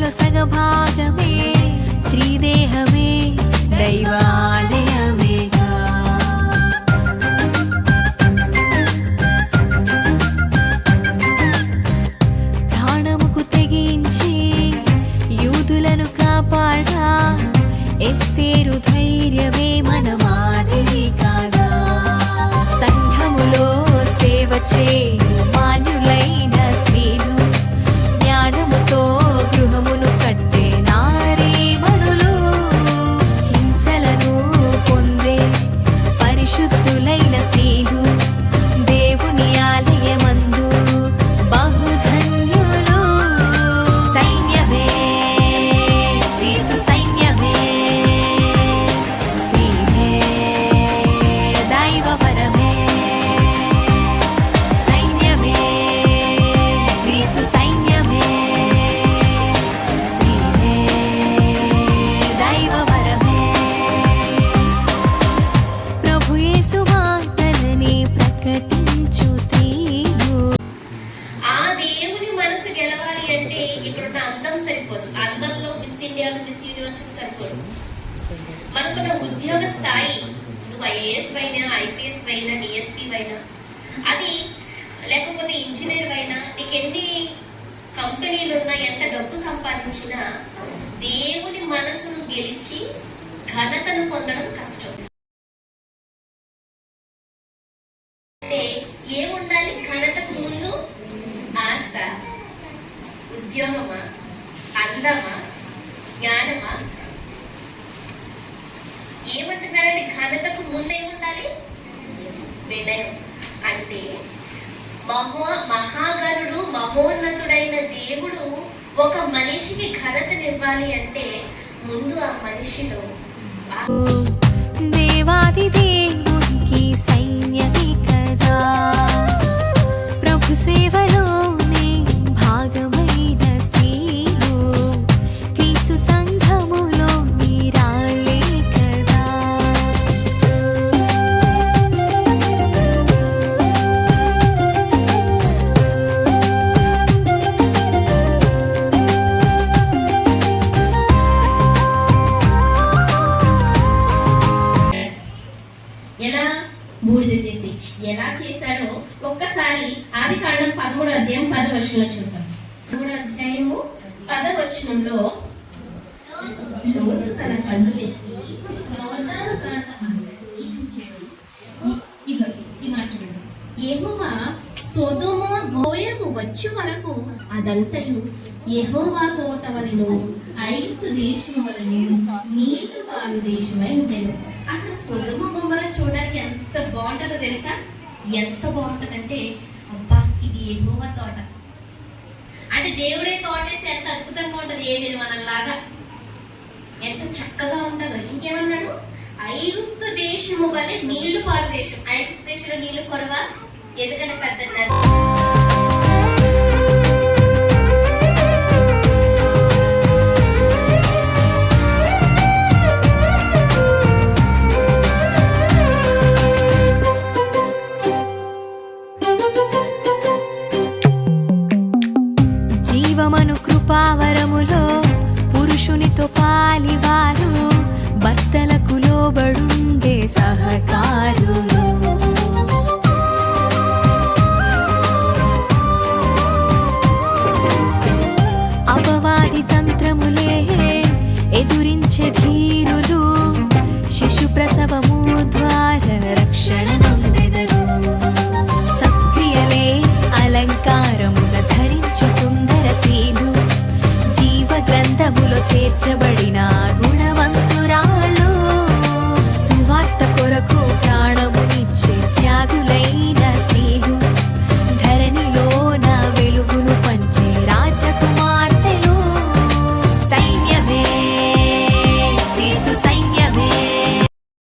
సృష్టిలో సగభాగమే స్త్రీదేహమే దైవాలయమేగా. ప్రాణముకు తెగించి యూదులను కాపాడా ఎస్తేరు ధైర్యమే మన మాదిరి కాదా. సంఘములో సేవ చేయు మాన్యులైన స్త్రీలు, జ్ఞానముతో గృహమును కట్టే నారీమణులు, హింసలను పొందే పరిశుద్ధులైన స్త్రీలు దేవుని ఆలయమందు బహుధన్యులు. సైన్యమే క్రీస్తు సైన్యమే, స్త్రీలే దైవవరమే. సైన్యమే క్రీస్తు సైన్యమే, స్త్రీలే దైవవరమే. ప్రభు యేసు వార్తలని ప్రకటించు స్త్రీలు. ఆ దేవుని మనసు గెలవాలి అంటే ఇప్పుడున్న అందం సరిపోదు. అందంలో మిస్ ఇండియాలో మిస్ యూనివర్సిటీ సరిపోదు. మనకున్న ఉద్యోగ స్థాయి, నువ్వు ఐఏఎస్ అయినా, ఐపీఎస్ అయినా, డిఎస్పీ అయినా, అది లేకపోతే ఇంజనీర్ అయినా, నీకు ఎన్ని కంపెనీలు ఉన్నా, ఎంత డబ్బు సంపాదించినా దేవుని మనసును గెలిచి ఘనతను పొందడం కష్టం. అంటే ఏముండాలి? ఘనతకు ముందు ఆస్త, ఉద్యోగమా, అందమా, జ్ఞానమా? ఏమంటున్నాడంటే ఘనతకు ముందేముండాలి? వినయం. అంటే మహాగణుడు, మహోన్నతుడైన దేవుడు ఒక మనిషికి ఘనతనివ్వాలి అంటే ముందు ఆ మనిషిలో దేవాది దేవునికి సైన్యమే కదా. ప్రభు సేవలోనే భాగమైన స్త్రీలు క్రీస్తు సంఘములో మీరాళ్ళే కదా. ఎలా బూడిద చేసి ఎలా చేశాడో ఒక్కసారి ఆదికాండం 13వ అధ్యాయం 10వ వచనంలో చూద్దాం. 13వ అధ్యాయము 10వ వచనంలో లోతు తన కన్నులెత్తి యోర్దాను ప్రాంతమంతటినీ చూచాడు. ఈ మాట చూడండి. యెహోవా సొదొమ గోయకు వచ్చు వరకు అదంతయు యెహోవా తోట వలెను, ఐగుప్తు దేశం వలెను, నీటి పాలు దేశమై ఉండేది. అసలు సొదొమ గొమొర చూడడానికి ఎంత బాగుంటుందో తెలుసా? ఎంత బాగుంటుందంటే, అబ్బా ఇది యెహోవా తోట అంటే దేవుడే తోటేస్తే ఎంత అద్భుతంగా ఉంటుంది. ఏది మనలాగా ఎంత చక్కగా ఉంటుందో. ఇంకేమన్నాడు? ఐగుప్తు దేశము వలె నీళ్లు పారు దేశం. ఐగుప్తు దేశంలో నీళ్లు కొరవా? ఎందుకంటే పెద్ద